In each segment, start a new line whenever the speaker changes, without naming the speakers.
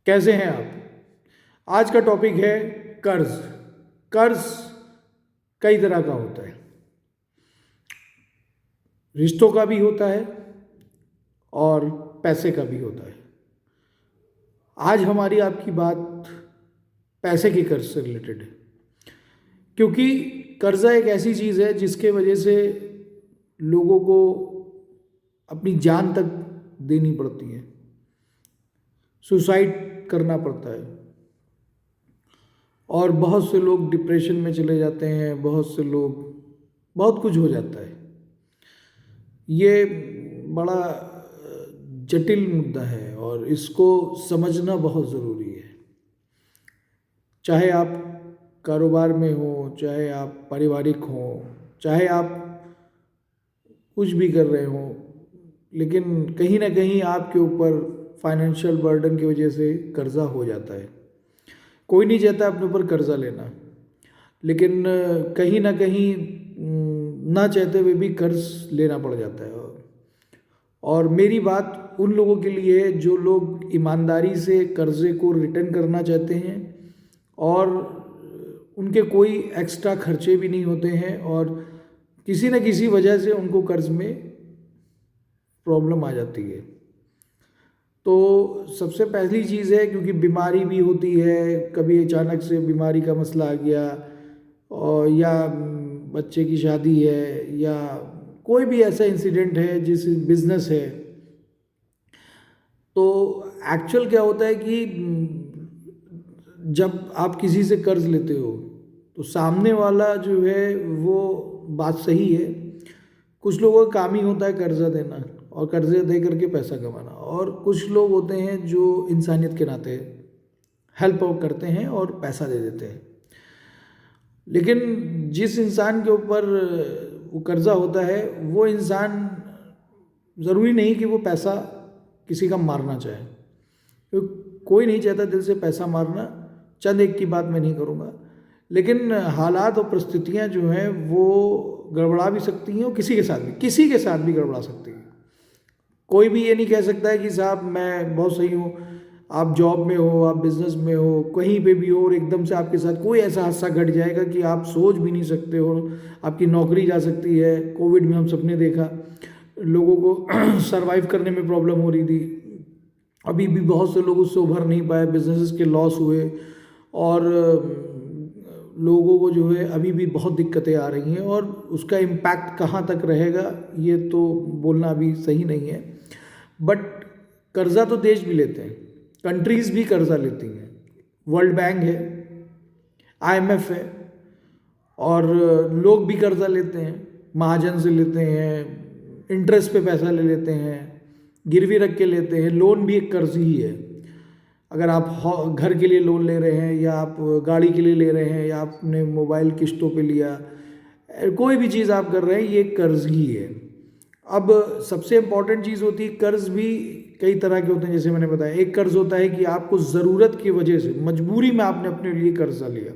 कैसे हैं आप। आज का टॉपिक है कर्ज। कर्ज कई तरह का होता है, रिश्तों का भी होता है और पैसे का भी होता है। आज हमारी आपकी बात पैसे के कर्ज से रिलेटेड है, क्योंकि कर्जा एक ऐसी चीज़ है जिसके वजह से लोगों को अपनी जान तक देनी पड़ती है, सुसाइड करना पड़ता है, और बहुत से लोग डिप्रेशन में चले जाते हैं, बहुत से लोग बहुत कुछ हो जाता है। ये बड़ा जटिल मुद्दा है और इसको समझना बहुत ज़रूरी है। चाहे आप कारोबार में हो, चाहे आप पारिवारिक हो, चाहे आप कुछ भी कर रहे हो, लेकिन कहीं ना कहीं आपके ऊपर फाइनेंशियल बर्डन की वजह से कर्जा हो जाता है। कोई नहीं चाहता अपने ऊपर कर्जा लेना, लेकिन कहीं ना कहीं ना चाहते हुए भी कर्ज लेना पड़ जाता है। और मेरी बात उन लोगों के लिए है जो लोग ईमानदारी से कर्जे को रिटर्न करना चाहते हैं और उनके कोई एक्स्ट्रा खर्चे भी नहीं होते हैं और किसी न किसी वजह से उनको कर्ज में प्रॉब्लम आ जाती है। तो सबसे पहली चीज़ है, क्योंकि बीमारी भी होती है, कभी अचानक से बीमारी का मसला आ गया और या बच्चे की शादी है या कोई भी ऐसा इंसिडेंट है, जिस बिजनेस है, तो एक्चुअल क्या होता है कि जब आप किसी से कर्ज लेते हो तो सामने वाला जो है वो बात सही है, कुछ लोगों का काम ही होता है कर्जा देना और कर्जे दे करके पैसा कमाना, और कुछ लोग होते हैं जो इंसानियत के नाते हेल्प करते हैं और पैसा दे देते हैं। लेकिन जिस इंसान के ऊपर वो कर्जा होता है, वो इंसान ज़रूरी नहीं कि वो पैसा किसी का मारना चाहे, क्योंकि कोई नहीं चाहता दिल से पैसा मारना। चंद एक की बात मैं नहीं करूँगा, लेकिन हालात और परिस्थितियाँ जो हैं वो गड़बड़ा भी सकती हैं और किसी के साथ भी गड़बड़ा सकती हैं। कोई भी ये नहीं कह सकता है कि साहब मैं बहुत सही हूँ, आप जॉब में हो, आप बिजनेस में हो, कहीं पे भी हो, और एकदम से आपके साथ कोई ऐसा हादसा घट जाएगा कि आप सोच भी नहीं सकते हो, आपकी नौकरी जा सकती है। कोविड में हम सबने देखा लोगों को सरवाइव करने में प्रॉब्लम हो रही थी, अभी भी बहुत से लोग उससे उभर नहीं पाए, बिजनेसेस के लॉस हुए और लोगों को जो है अभी भी बहुत दिक्कतें आ रही हैं, और उसका इम्पैक्ट कहाँ तक रहेगा ये तो बोलना अभी सही नहीं है। बट कर्जा तो देश भी लेते हैं, कंट्रीज़ भी कर्जा लेती हैं, वर्ल्ड बैंक है, IMF है, और लोग भी कर्जा लेते हैं, महाजन से लेते हैं, इंटरेस्ट पे पैसा ले लेते हैं, गिरवी रख के लेते हैं। लोन भी एक कर्ज ही है। अगर आप घर के लिए लोन ले रहे हैं, या आप गाड़ी के लिए ले रहे हैं, या आपने मोबाइल किस्तों पे लिया, कोई भी चीज़ आप कर रहे हैं, ये कर्ज ही है। अब सबसे इम्पॉर्टेंट चीज़ होती है, कर्ज भी कई तरह के होते हैं। जैसे मैंने बताया, एक कर्ज होता है कि आपको ज़रूरत की वजह से, मजबूरी में आपने अपने लिए कर्जा लिया,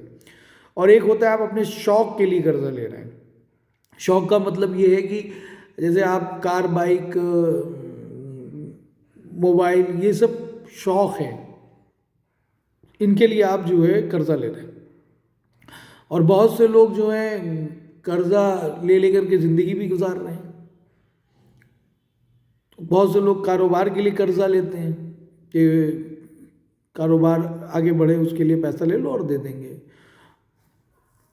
और एक होता है आप अपने शौक़ के लिए कर्जा ले रहे हैं। शौक़ का मतलब ये है कि जैसे आप कार, बाइक, मोबाइल, ये सब शौक़ हैं, इनके लिए आप जो है कर्जा ले रहे हैं। और बहुत से लोग जो हैं कर्जा ले लेकर के ज़िंदगी भी गुजार रहे हैं। तो बहुत से लोग कारोबार के लिए कर्जा लेते हैं कि कारोबार आगे बढ़े, उसके लिए पैसा ले लो और दे देंगे।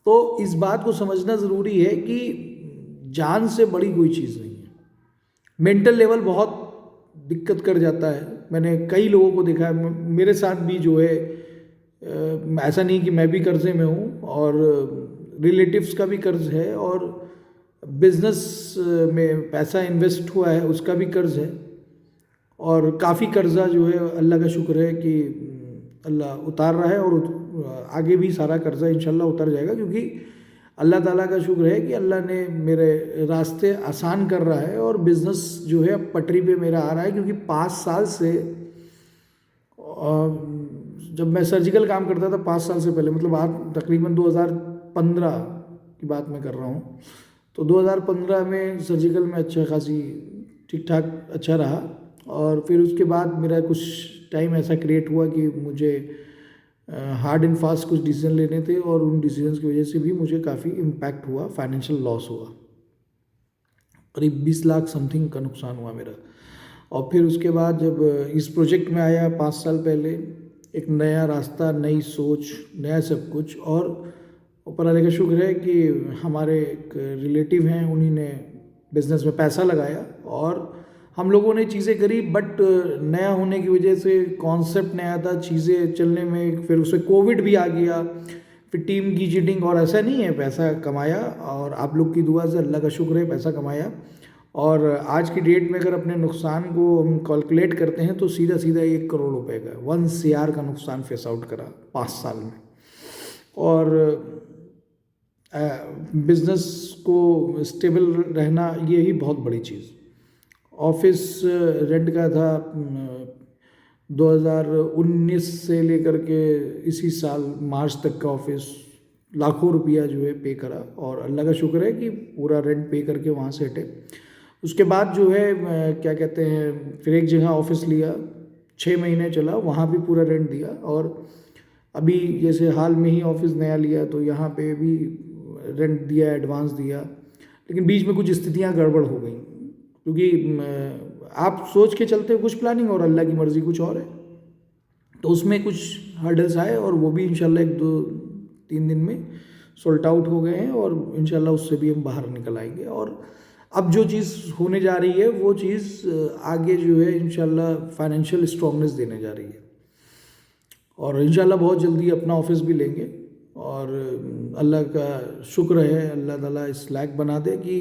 तो इस बात को समझना ज़रूरी है कि जान से बड़ी कोई चीज़ नहीं है। मेंटल लेवल बहुत दिक्कत कर जाता है। मैंने कई लोगों को देखा है, मेरे साथ भी जो है, ऐसा नहीं कि मैं भी कर्जे में हूँ, और रिलेटिव्स का भी कर्ज है, और बिजनेस में पैसा इन्वेस्ट हुआ है उसका भी कर्ज है, और काफ़ी कर्जा जो है अल्लाह का शुक्र है कि अल्लाह उतार रहा है, और आगे भी सारा कर्जा इंशाल्लाह उतर जाएगा, क्योंकि अल्लाह ताला का शुक्र है कि अल्लाह ने मेरे रास्ते आसान कर रहा है, और बिज़नेस जो है पटरी पे मेरा आ रहा है। क्योंकि 5 साल से, जब मैं सर्जिकल काम करता था 5 साल से पहले, मतलब आज तकरीबन 2015 की बात मैं कर रहा हूँ, तो 2015 में सर्जिकल में अच्छा खासी ठीक ठाक अच्छा रहा, और फिर उसके बाद मेरा कुछ टाइम ऐसा क्रिएट हुआ कि मुझे हार्ड एंड फास्ट कुछ डिसीजन लेने थे और उन डिसीजंस की वजह से भी मुझे काफ़ी इम्पैक्ट हुआ, फाइनेंशियल लॉस हुआ, करीब 20 लाख समथिंग का नुकसान हुआ मेरा। और फिर उसके बाद जब इस प्रोजेक्ट में आया 5 साल पहले, एक नया रास्ता, नई सोच, नया सब कुछ, और ऊपर वाले का शुक्र है कि हमारे एक रिलेटिव हैं, उन्हीं ने बिज़नेस में पैसा लगाया और हम लोगों ने चीज़ें करी। बट नया होने की वजह से कॉन्सेप्ट नया था, चीज़ें चलने में, फिर उसमें कोविड भी आ गया, फिर टीम की चीटिंग, और ऐसा नहीं है, पैसा कमाया और आप लोग की दुआ से, अल्लाह का शुक्र है, पैसा कमाया। और आज की डेट में अगर अपने नुकसान को हम कैलकुलेट करते हैं तो सीधा सीधा 1 करोड़ रुपए का, 1 CR का नुकसान फेस आउट करा 5 साल में। और बिजनेस को स्टेबल रहना, ये ही बहुत बड़ी चीज़। ऑफिस रेंट का था 2019 से लेकर के इसी साल मार्च तक का ऑफिस, लाखों रुपया जो है पे करा, और अल्लाह का शुक्र है कि पूरा रेंट पे करके वहाँ से हटे। उसके बाद जो है क्या कहते हैं, फिर एक जगह ऑफिस लिया, 6 महीने चला, वहाँ भी पूरा रेंट दिया। और अभी जैसे हाल में ही ऑफिस नया लिया तो यहाँ पे भी रेंट दिया, एडवांस दिया, लेकिन बीच में कुछ स्थितियाँ गड़बड़ हो गई, क्योंकि आप सोच के चलते हो कुछ प्लानिंग और अल्लाह की मर्ज़ी कुछ और है। तो उसमें कुछ हर्डल्स आए और वो भी इंशाल्लाह 1-2-3 दिन में सॉल्ट आउट हो गए हैं, और इंशाल्लाह उससे भी हम बाहर निकल आएंगे। और अब जो चीज़ होने जा रही है वो चीज़ आगे जो है इंशाल्लाह फाइनेंशियल स्ट्रॉन्गनेस देने जा रही है, और इंशाल्लाह बहुत जल्दी अपना ऑफिस भी लेंगे। और अल्लाह का शुक्र है, अल्लाह ताला इस लायक बना दे कि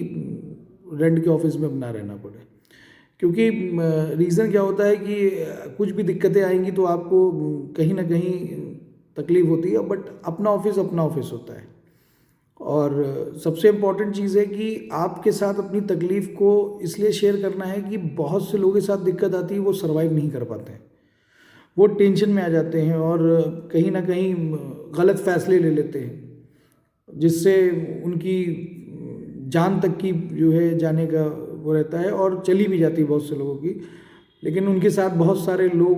रेंट के ऑफिस में ना रहना पड़े। क्योंकि रीज़न क्या होता है कि कुछ भी दिक्कतें आएंगी तो आपको कहीं ना कहीं तकलीफ़ होती है, बट अपना ऑफिस होता है। और सबसे इम्पॉर्टेंट चीज़ है कि आपके साथ अपनी तकलीफ़ को इसलिए शेयर करना है कि बहुत से लोगों के साथ दिक्कत आती है, वो सर्वाइव नहीं कर पाते हैं, वो टेंशन में आ जाते हैं और कहीं ना कहीं गलत फैसले ले लेते हैं, जिससे उनकी जान तक की जो है जाने का वो रहता है, और चली भी जाती है बहुत से लोगों की। लेकिन उनके साथ बहुत सारे लोग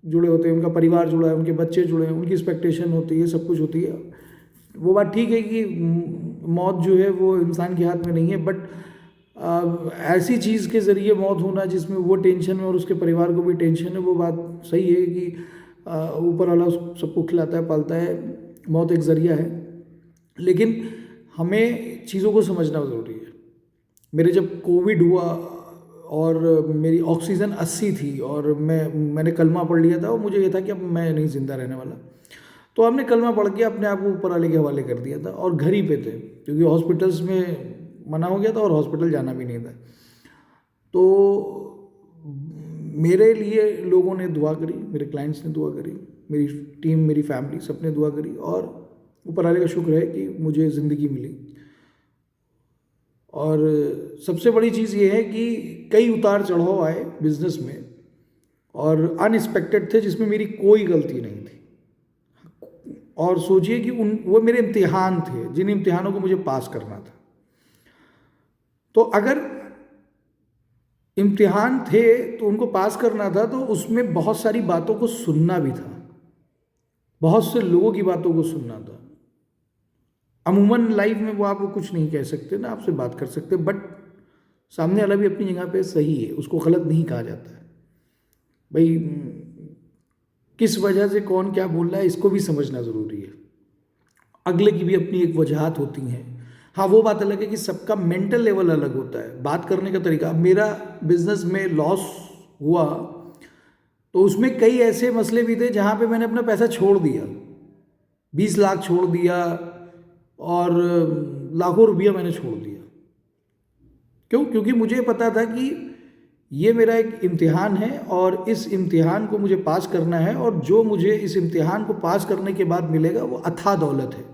जुड़े होते हैं, उनका परिवार जुड़ा है, उनके बच्चे जुड़े हैं, उनकी एक्सपेक्टेशन होती है, सब कुछ होती है। वो बात ठीक है कि मौत जो है वो इंसान के हाथ में नहीं है, बट ऐसी चीज़ के ज़रिए मौत होना जिसमें वो टेंशन में और उसके परिवार को भी टेंशन है, वो बात सही है कि ऊपर वाला सबको खिलाता है, पालता है, मौत एक ज़रिया है। लेकिन हमें चीज़ों को समझना ज़रूरी है। मेरे जब कोविड हुआ और मेरी ऑक्सीजन 80 थी और मैंने कलमा पढ़ लिया था, और मुझे ये था कि अब मैं नहीं ज़िंदा रहने वाला, तो हमने कलमा पढ़ के अपने आप को ऊपर वाले के हवाले कर दिया था, और घर ही पे थे, क्योंकि हॉस्पिटल्स में मना हो गया था और हॉस्पिटल जाना भी नहीं था। तो मेरे लिए लोगों ने दुआ करी, मेरे क्लाइंट्स ने दुआ करी, मेरी टीम, मेरी फैमिली, सबने दुआ करी, और ऊपर वाले का शुक्र है कि मुझे ज़िंदगी मिली। और सबसे बड़ी चीज़ ये है कि कई उतार चढ़ाव आए बिज़नेस में, और अनएक्सपेक्टेड थे, जिसमें मेरी कोई गलती नहीं थी। और सोचिए कि वो मेरे इम्तिहान थे, जिन इम्तिहानों को मुझे पास करना था। तो अगर इम्तिहान थे तो उनको पास करना था, तो उसमें बहुत सारी बातों को सुनना भी था, बहुत से लोगों की बातों को सुनना था। अमूमन लाइफ में वो आपको कुछ नहीं कह सकते, ना आपसे बात कर सकते, बट सामने वाला भी अपनी जगह पे सही है, उसको गलत नहीं कहा जाता है। भाई किस वजह से कौन क्या बोल रहा है, इसको भी समझना ज़रूरी है। अगले की भी अपनी एक वजहात होती हैं। हाँ, वो बात अलग है कि सबका मेंटल लेवल अलग होता है, बात करने का तरीका। मेरा बिजनेस में लॉस हुआ तो उसमें कई ऐसे मसले भी थे जहाँ पे मैंने अपना पैसा छोड़ दिया, 20 लाख छोड़ दिया और लाखों रुपया मैंने छोड़ दिया। क्यों? क्योंकि मुझे पता था कि ये मेरा एक इम्तिहान है और इस इम्तिहान को मुझे पास करना है, और जो मुझे इस इम्तिहान को पास करने के बाद मिलेगा वो अथाह दौलत है,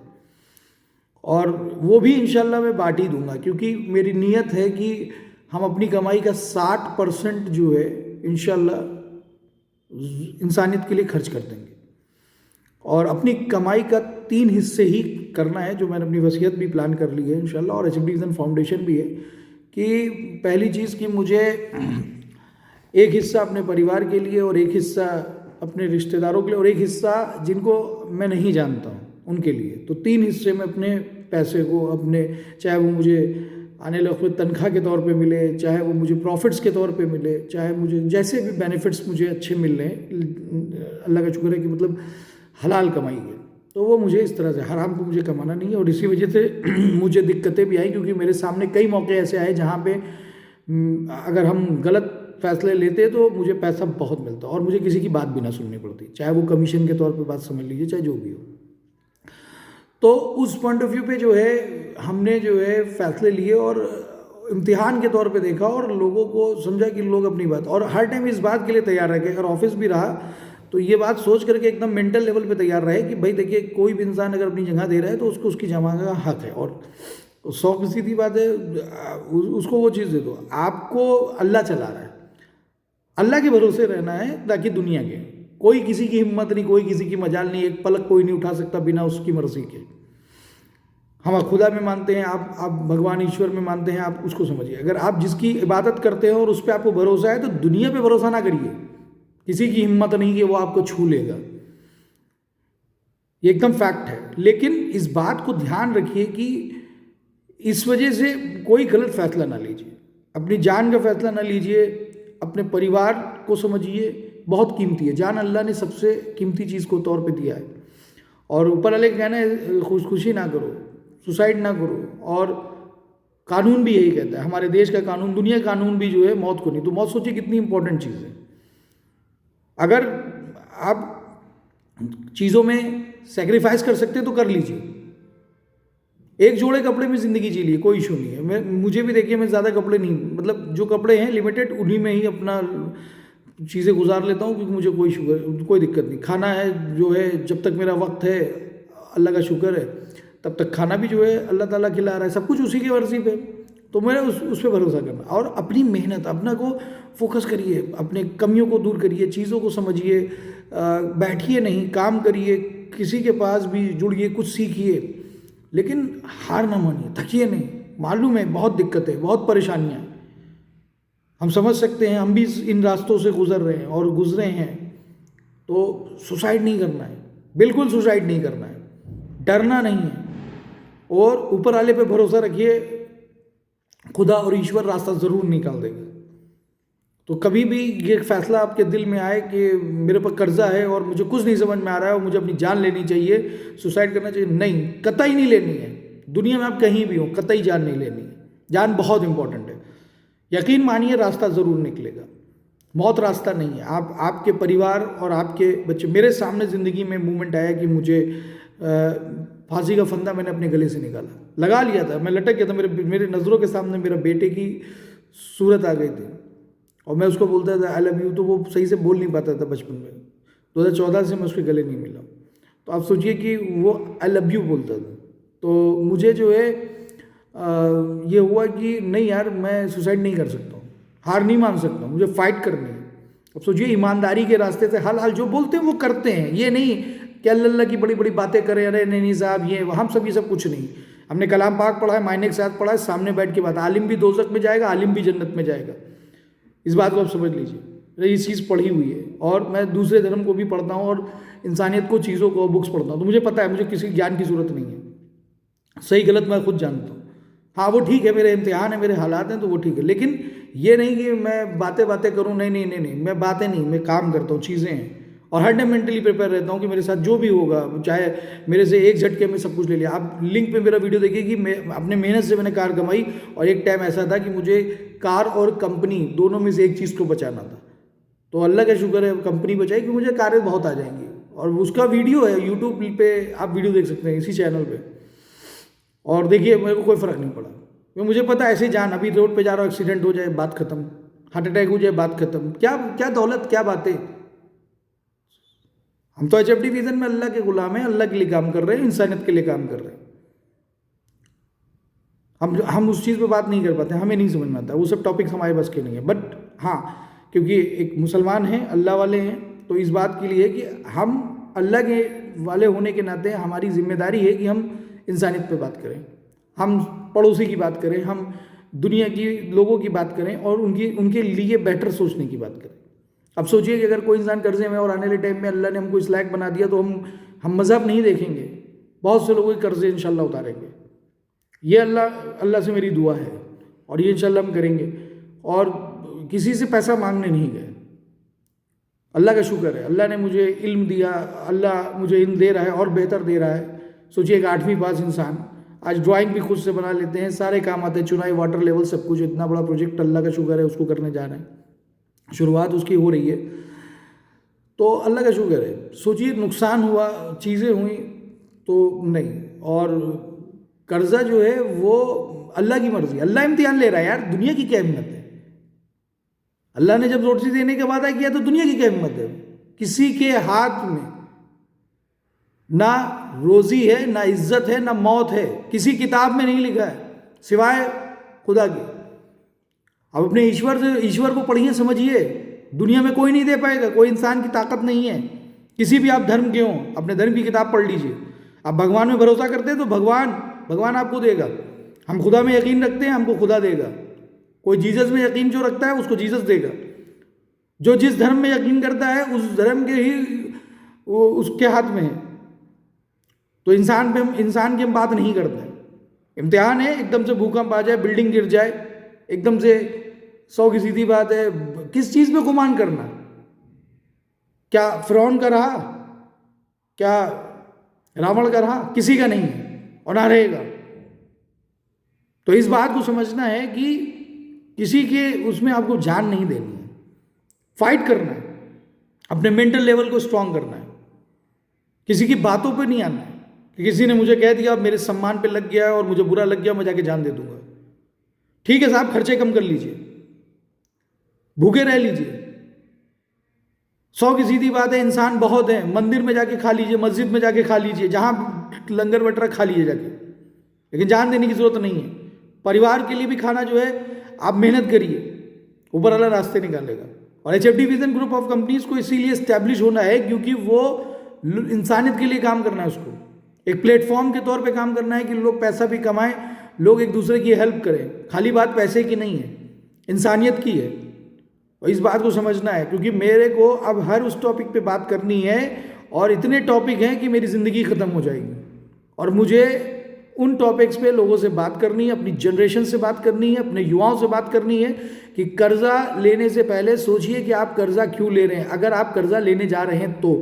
और वो भी इंशाल्लाह मैं बांट ही दूंगा। क्योंकि मेरी नीयत है कि हम अपनी कमाई का 60% जो है इंशाल्लाह इंसानियत के लिए खर्च कर देंगे, और अपनी कमाई का 3 हिस्से ही करना है, जो मैंने अपनी वसीयत भी प्लान कर ली है इंशाल्लाह, और एचएफडी विजन फाउंडेशन भी है कि पहली चीज़ कि मुझे एक हिस्सा अपने परिवार के लिए और एक हिस्सा अपने रिश्तेदारों के लिए और एक हिस्सा जिनको मैं नहीं जानता हूँ उनके लिए। तो 3 हिस्से में अपने पैसे को अपने, चाहे वो मुझे आने वाले तनख्वाह के तौर पे मिले, चाहे वो मुझे प्रॉफिट्स के तौर पे मिले, चाहे मुझे जैसे भी बेनिफिट्स मुझे अच्छे मिल रहे हैं, अल्लाह का शुक्र है कि मतलब हलाल कमाई है, तो वो मुझे इस तरह से, हराम को मुझे कमाना नहीं है। और इसी वजह से मुझे दिक्कतें भी आई, क्योंकि मेरे सामने कई मौके ऐसे आए जहाँ पे अगर हम गलत फैसले लेते तो मुझे पैसा बहुत मिलता और मुझे किसी की बात भी ना सुननी पड़ती, चाहे वो कमीशन के तौर पे बात समझ लीजिए, चाहे जो भी हो। तो उस पॉइंट ऑफ व्यू पे जो है हमने जो है फैसले लिए और इम्तिहान के तौर पे देखा और लोगों को समझा कि लोग अपनी बात, और हर टाइम इस बात के लिए तैयार रहे कि अगर ऑफिस भी रहा तो ये बात सोच करके एकदम मेंटल लेवल पे तैयार रहे कि भाई देखिए, कोई भी इंसान अगर अपनी जगह दे रहा है तो उसको उसकी जगह का हक है। और 100% बात है, उसको वो चीज़ दे दो। आपको अल्लाह चला रहा है, अल्लाह के भरोसे रहना है, ताकि दुनिया के कोई किसी की हिम्मत नहीं, कोई किसी की मजाल नहीं, एक पलक कोई नहीं उठा सकता बिना उसकी मर्जी के। हम खुदा में मानते हैं, आप भगवान ईश्वर में मानते हैं, आप उसको समझिए। अगर आप जिसकी इबादत करते हो और उस पर आपको भरोसा है तो दुनिया पे भरोसा ना करिए, किसी की हिम्मत नहीं कि वो आपको छू लेगा, ये एकदम फैक्ट है। लेकिन इस बात को ध्यान रखिए कि इस वजह से कोई गलत फैसला ना लीजिए, अपनी जान का फैसला ना लीजिए, अपने परिवार को समझिए, बहुत कीमती है जान, अल्लाह ने सबसे कीमती चीज़ को तौर पे दिया है। और ऊपर वाले का कहना है खुदकुशी ना करो, सुसाइड ना करो, और कानून भी यही कहता है, हमारे देश का कानून, दुनिया का कानून भी जो है मौत को नहीं। तो मौत सोचिए कितनी इंपॉर्टेंट चीज़ है। अगर आप चीज़ों में सेक्रीफाइस कर सकते हैं तो कर लीजिए, एक जोड़े कपड़े में ज़िंदगी जी लिए, कोई इशू नहीं है। मुझे भी देखिए, मैं ज़्यादा कपड़े नहीं, मतलब जो कपड़े हैं लिमिटेड, उन्हीं में ही अपना चीज़ें गुजार लेता हूँ, क्योंकि मुझे कोई दिक्कत नहीं। खाना है जो है, जब तक मेरा वक्त है, अल्लाह का शुक्र है, तब तक खाना भी जो है अल्लाह ताला खिला रहा है, सब कुछ उसी की मर्जी पे। तो मेरा उस पर भरोसा करना और अपनी मेहनत, अपना को फोकस करिए, अपने कमियों को दूर करिए, चीज़ों को समझिए, बैठिए नहीं, काम करिए, किसी के पास भी जुड़िए, कुछ सीखिए, लेकिन हार ना मानिए, थकिए नहीं। मालूम है बहुत दिक्कतें, बहुत परेशानियाँ, हम समझ सकते हैं, हम भी इन रास्तों से गुजर रहे हैं और गुजरे हैं। तो सुसाइड नहीं करना है, बिल्कुल सुसाइड नहीं करना है, डरना नहीं है, और ऊपर वाले पे भरोसा रखिए, खुदा और ईश्वर रास्ता ज़रूर निकाल देगा। तो कभी भी ये फैसला आपके दिल में आए कि मेरे पर कर्जा है और मुझे कुछ नहीं समझ में आ रहा है और मुझे अपनी जान लेनी चाहिए, सुसाइड करना चाहिए, नहीं, कतई नहीं लेनी है। दुनिया में आप कहीं भी हो, कतई जान नहीं लेनी है, जान बहुत इंपॉर्टेंट है। यकीन मानिए रास्ता ज़रूर निकलेगा, मौत रास्ता नहीं है। आप, आपके परिवार और आपके बच्चे, मेरे सामने ज़िंदगी में मूवमेंट आया कि मुझे फांसी का फंदा मैंने अपने गले से निकाला, लगा लिया था, मैं लटक गया था, मेरे नज़रों के सामने मेरा बेटे की सूरत आ गई थी और मैं उसको बोलता था आई लव यू, तो वो सही से बोल नहीं पाता था बचपन में। 2014 से मैं उसके गले नहीं मिला, तो आप सोचिए कि वो आई लव यू बोलता था। तो मुझे जो है ये हुआ कि नहीं यार, मैं सुसाइड नहीं कर सकता हूँ, हार नहीं मान सकता, मुझे फाइट करनी है। अब सोचिए, ईमानदारी के रास्ते से हाल जो बोलते हैं वो करते हैं, ये नहीं कि अल्लाह की बड़ी बड़ी बातें करें, अरे नहीं साहब ये हम सब, ये सब कुछ नहीं। हमने कलाम पाक पढ़ा है, मायने के साथ पढ़ा है, सामने बैठ के बात, आलिम भी दोज़ख में जाएगा, आलिम भी जन्नत में जाएगा, इस बात को आप समझ लीजिए। ये चीज़ पढ़ी हुई है, और मैं दूसरे धर्म को भी पढ़ता हूँ और इंसानियत को, चीज़ों को, बुक्स पढ़ता हूँ, तो मुझे पता है, मुझे किसी ज्ञान की ज़रूरत नहीं है, सही गलत मैं खुद जानता हूँ। हाँ वो ठीक है, मेरे इम्तिहान है, मेरे हालात हैं, तो वो ठीक है, लेकिन ये नहीं कि मैं बातें करूँ, नहीं, मैं बातें नहीं, मैं काम करता हूँ, चीज़ें हैं, और हर टाइम मेंटली प्रिपेयर रहता हूँ कि मेरे साथ जो भी होगा, चाहे मेरे से एक झटके में सब कुछ ले लिया। आप लिंक पे मेरा वीडियो देखिए कि मैं अपने मेहनत से मैंने कार कमाई, और एक टाइम ऐसा था कि मुझे कार और कंपनी दोनों में से एक चीज़ को बचाना था, तो अल्लाह का शुक्र है कंपनी बचाई, कि मुझे कारें बहुत आ जाएंगी, और उसका वीडियो है यूट्यूब पे, आप वीडियो देख सकते हैं इसी चैनल पर। और देखिए, मेरे को कोई फ़र्क नहीं पड़ा, क्योंकि मुझे पता है ऐसे जान, अभी रोड पे जा रहा हूँ, एक्सीडेंट हो जाए, बात खत्म, हार्ट अटैक हो जाए, बात खत्म, क्या दौलत, क्या बातें। हम तो HFD विजन में अल्लाह के गुलाम हैं, अल्लाह के लिए काम कर रहे हैं, इंसानियत के लिए काम कर रहे हैं। हम उस चीज़ पे बात नहीं कर पाते, हमें नहीं समझ में आता, वो सब टॉपिक्स हमारे बस के नहीं है। बट हाँ, क्योंकि एक मुसलमान हैं, अल्लाह वाले हैं, तो इस बात के लिए कि हम अल्लाह के वाले होने के नाते हमारी जिम्मेदारी है कि हम इंसानियत पे बात करें, हम पड़ोसी की बात करें, हम दुनिया की लोगों की बात करें, और उनके लिए बेटर सोचने की बात करें। अब सोचिए कि अगर कोई इंसान कर्जे में और आने वाले टाइम में अल्लाह ने हमको इस लायक बना दिया तो हम मज़हब नहीं देखेंगे, बहुत से लोगों के कर्जे इंशाल्लाह उतारेंगे। ये अल्लाह से मेरी दुआ है और ये इंशाल्लाह हम करेंगे। और किसी से पैसा मांगने नहीं गए, अल्लाह का शुक्र है, अल्लाह ने मुझे इल्म दिया, अल्लाह मुझे इल्म दे रहा है और बेहतर दे रहा है। सोचिए एक 8वीं पास इंसान आज ड्राइंग भी खुद से बना लेते हैं, सारे काम आते हैं, चुनाई, वाटर लेवल, सब कुछ। इतना बड़ा प्रोजेक्ट अल्लाह का शुक्र है उसको करने जा रहे हैं, शुरुआत उसकी हो रही है, तो अल्लाह का शुक्र है। सोचिए नुकसान हुआ, चीज़ें हुई तो नहीं। और कर्जा जो है वो अल्लाह की मर्जी, अल्लाह इम्तिहान ले रहा है यार, दुनिया की क्या हिम्मत है। अल्लाह ने जब रोटी देने का वादा किया तो दुनिया की क्या हिम्मत है। किसी के हाथ में ना रोजी है, ना इज्जत है, ना मौत है, किसी किताब में नहीं लिखा है सिवाय खुदा के। अब अपने ईश्वर को पढ़िए, समझिए, दुनिया में कोई नहीं दे पाएगा, कोई इंसान की ताकत नहीं है। किसी भी आप धर्म के हों, अपने धर्म की किताब पढ़ लीजिए। आप भगवान में भरोसा करते हैं तो भगवान आपको देगा। हम खुदा में यकीन रखते हैं, हमको खुदा देगा। कोई जीसस में यकीन जो रखता है उसको जीसस देगा। जो जिस धर्म में यकीन करता है उस धर्म के ही वो उसके हाथ में है। तो इंसान की हम बात नहीं करते। इम्तिहान है, एकदम से भूकंप आ जाए, बिल्डिंग गिर जाए, एकदम से 100 की सीधी बात है। किस चीज़ पे गुमान करना? क्या फिरौन का रहा? क्या रावण का रहा? किसी का नहीं है और ना रहेगा। तो इस बात को समझना है कि किसी के उसमें आपको जान नहीं देनी है, फाइट करना है, अपने मेंटल लेवल को स्ट्रांग करना है, किसी की बातों पे नहीं आना है कि किसी ने मुझे कह दिया, मेरे सम्मान पे लग गया और मुझे बुरा लग गया, मैं जाके जान दे दूंगा। ठीक है साहब, खर्चे कम कर लीजिए, भूखे रह लीजिए। 100 की सीधी बात है, इंसान बहुत है, मंदिर में जाके खा लीजिए, मस्जिद में जाके खा लीजिए, जहां लंगर बट खा लीजिए जाके, लेकिन जान देने की जरूरत नहीं है। परिवार के लिए भी खाना जो है आप मेहनत करिए, ऊपर वाला रास्ते निकालेगा। और HFD vision group of companies को इसीलिए इस्टेब्लिश होना है क्योंकि वो इंसानियत के लिए काम करना है, उसको एक प्लेटफॉर्म के तौर पे काम करना है कि लोग पैसा भी कमाएं, लोग एक दूसरे की हेल्प करें। खाली बात पैसे की नहीं है, इंसानियत की है। और इस बात को समझना है क्योंकि मेरे को अब हर उस टॉपिक पे बात करनी है और इतने टॉपिक हैं कि मेरी ज़िंदगी ख़त्म हो जाएगी। और मुझे उन टॉपिक्स पे लोगों से बात करनी है, अपनी जनरेशन से बात करनी है, अपने युवाओं से बात करनी है कि कर्जा लेने से पहले सोचिए कि आप कर्जा क्यों ले रहे हैं। अगर आप कर्जा लेने जा रहे हैं तो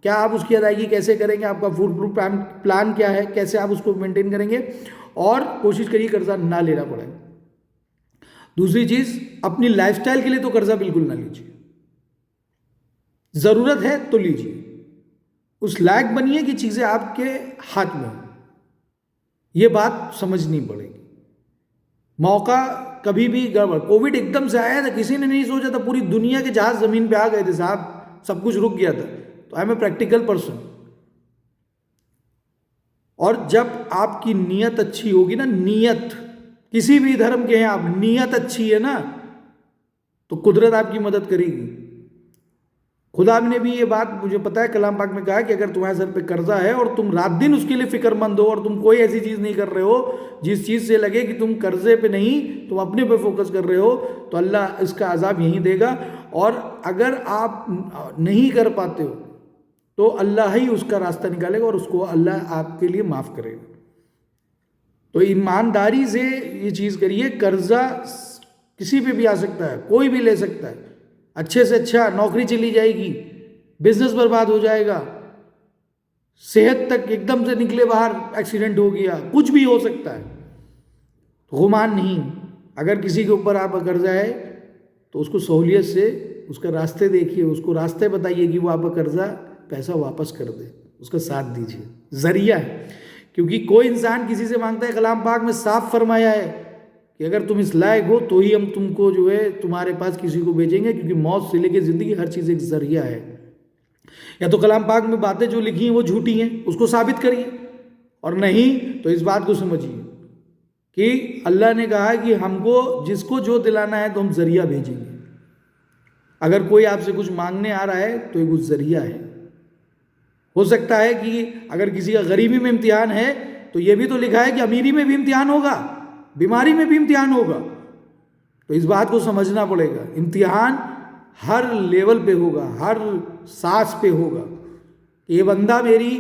क्या आप उसकी अदायगी कैसे करेंगे, आपका फूड प्रूफ प्लान क्या है, कैसे आप उसको मेंटेन करेंगे, और कोशिश करिए कर्जा ना लेना पड़े। दूसरी चीज, अपनी लाइफस्टाइल के लिए तो कर्जा बिल्कुल ना लीजिए, जरूरत है तो लीजिए, उस लायक बनिए कि चीजें आपके हाथ में हो। यह बात समझनी पड़ेगी। मौका कभी भी गड़बड़, कोविड एकदम से आया था, किसी ने नहीं सोचा था, पूरी दुनिया के जहाज जमीन पे आ गए थे साहब, सब कुछ रुक गया था। तो I am a practical person. और जब आपकी नीयत अच्छी होगी ना, नीयत, किसी भी धर्म के हैं आप, नीयत अच्छी है ना, तो कुदरत आपकी मदद करेगी। खुदा ने भी ये बात, मुझे पता है, कलाम पाक में कहा कि अगर तुम्हारे सर पे कर्जा है और तुम रात दिन उसके लिए फिक्रमंद हो और तुम कोई ऐसी चीज़ नहीं कर रहे हो जिस चीज़ से लगे कि तुम कर्जे पे नहीं, तुम अपने पे फोकस कर रहे हो, तो अल्लाह इसका अजाब यहीं देगा। और अगर आप नहीं कर पाते हो तो अल्लाह ही उसका रास्ता निकालेगा और उसको अल्लाह आपके लिए माफ़ करेगा। तो ईमानदारी से ये चीज़ करिए। कर्जा किसी पे भी आ सकता है, कोई भी ले सकता है। अच्छे से अच्छा, नौकरी चली जाएगी, बिजनेस बर्बाद हो जाएगा, सेहत तक एकदम से निकले बाहर, एक्सीडेंट हो गया, कुछ भी हो सकता है। गुमान नहीं, अगर किसी के ऊपर आप कर्जा है तो उसको सहूलियत से उसका रास्ते देखिए, उसको रास्ते बताइए कि वो आपका कर्जा पैसा वापस कर दे, उसका साथ दीजिए। जरिया है, क्योंकि कोई इंसान किसी से मांगता है, कलाम पाक में साफ फरमाया है कि अगर तुम इस लायक हो तो ही हम तुमको जो है तुम्हारे पास किसी को भेजेंगे, क्योंकि मौत से लेकर ज़िंदगी हर चीज़ एक जरिया है। या तो कलाम पाक में बातें जो लिखी हैं वो झूठी हैं, उसको साबित करिए, और नहीं तो इस बात को समझिए कि अल्लाह ने कहा कि हमको जिसको जो दिलाना है तो हम जरिया भेजेंगे। अगर कोई आपसे कुछ मांगने आ रहा है तो एक कुछ जरिया है। हो सकता है कि अगर किसी का गरीबी में इम्तिहान है तो ये भी तो लिखा है कि अमीरी में भी इम्तिहान होगा, बीमारी में भी इम्तिहान होगा। तो इस बात को समझना पड़ेगा। इम्तिहान हर लेवल पे होगा, हर सांस पे होगा। ये बंदा मेरी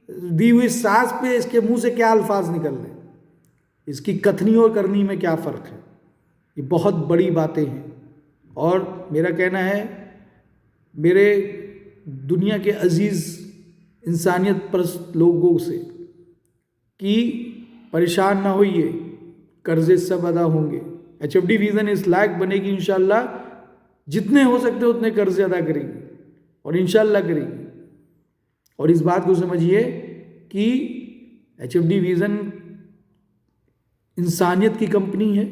दी हुई सांस पे इसके मुंह से क्या अल्फाज निकल रहे, इसकी कथनी और करनी में क्या फ़र्क है। ये बहुत बड़ी बातें हैं। और मेरा कहना है मेरे दुनिया के अजीज़ इंसानियत परस्त लोगों से कि परेशान ना होइए, कर्जे सब अदा होंगे। HFD विज़न इस लायक बनेगी इंशाल्लाह, जितने हो सकते उतने कर्जे अदा करेंगे और इंशाल्लाह करेंगे। और इस बात को समझिए कि HFD विज़न इंसानियत की कंपनी है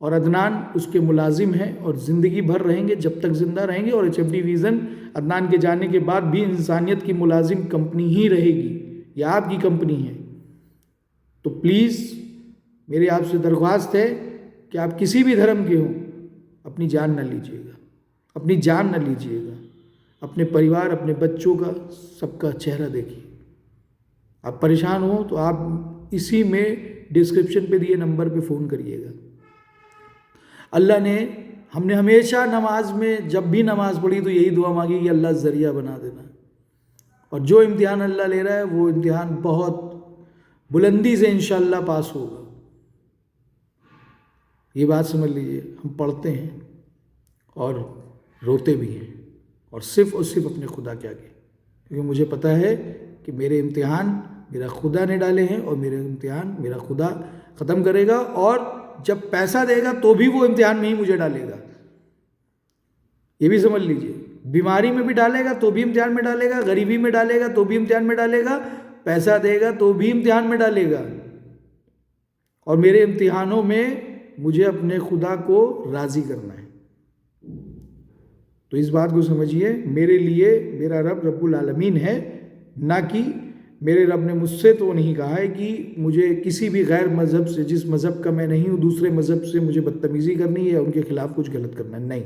और अदनान उसके मुलाजिम हैं और ज़िंदगी भर रहेंगे जब तक ज़िंदा रहेंगे। और HFD विज़न अदनान के जाने के बाद भी इंसानियत की मुलाजिम कंपनी ही रहेगी, यह आपकी कंपनी है। तो प्लीज़ मेरी आपसे दरख्वास्त है कि आप किसी भी धर्म के हों, अपनी जान न लीजिएगा, अपनी जान न लीजिएगा। अपने परिवार, अपने बच्चों का, सबका चेहरा देखिए। आप परेशान हो तो आप इसी में डिस्क्रिप्शन पे दिए नंबर पे फ़ोन करिएगा। अल्लाह ने, हमने हमेशा नमाज में जब भी नमाज पढ़ी तो यही दुआ मांगी कि अल्लाह ज़रिया बना देना। और जो इम्तिहान अल्लाह ले रहा है वो इम्तिहान बहुत बुलंदी से इंशाअल्लाह पास होगा। ये बात समझ लीजिए। हम पढ़ते हैं और रोते भी हैं और सिर्फ़ अपने खुदा के आगे, क्योंकि मुझे पता है कि मेरे इम्तिहान मेरा खुदा ने डाले हैं और मेरे इम्तिहान मेरा खुदा ख़त्म करेगा। और जब पैसा देगा तो भी वो इम्तिहान में ही मुझे डालेगा, ये भी समझ लीजिए। बीमारी में भी डालेगा तो भी इम्तिहान में डालेगा, गरीबी में डालेगा तो भी इम्तिहान में डालेगा, पैसा देगा तो भी इम्तिहान में डालेगा। और मेरे इम्तिहानों में मुझे अपने खुदा को राज़ी करना है। तो इस बात को समझिए, मेरे लिए मेरा रब रब्बुल आलमीन है, ना कि मेरे रब ने मुझसे तो नहीं कहा है कि मुझे किसी भी गैर मज़हब से, जिस मज़हब का मैं नहीं हूँ, दूसरे मज़हब से मुझे बदतमीज़ी करनी है या उनके ख़िलाफ़ कुछ गलत करना है। नहीं,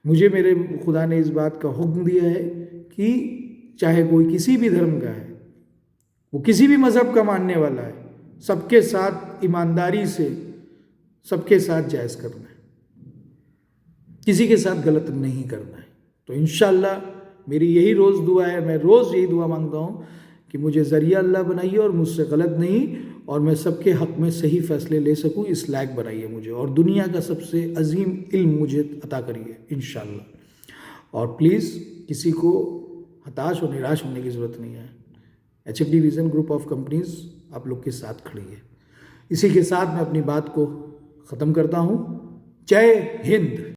मुझे मेरे खुदा ने इस बात का हुक्म दिया है कि चाहे कोई किसी भी धर्म का है, वो किसी भी मज़हब का मानने वाला है, सबके साथ ईमानदारी से, सबके साथ जायज़ करना है, किसी के साथ गलत नहीं करना है। तो इंशाअल्लाह मेरी यही रोज़ दुआ है, मैं रोज़ यही दुआ मांगता हूँ कि मुझे ज़रिया अल्लाह बनाइए और मुझसे गलत नहीं, और मैं सबके हक़ में सही फ़ैसले ले सकूँ, इस लायक बनाइए मुझे, और दुनिया का सबसे अजीम इल्म मुझे अता करिए इंशाअल्लाह। और प्लीज़ किसी को हताश और निराश होने की ज़रूरत नहीं है। HFD vision group of companies आप लोग के साथ खड़ी है। इसी के साथ मैं अपनी बात को ख़त्म करता हूँ। जय हिंद।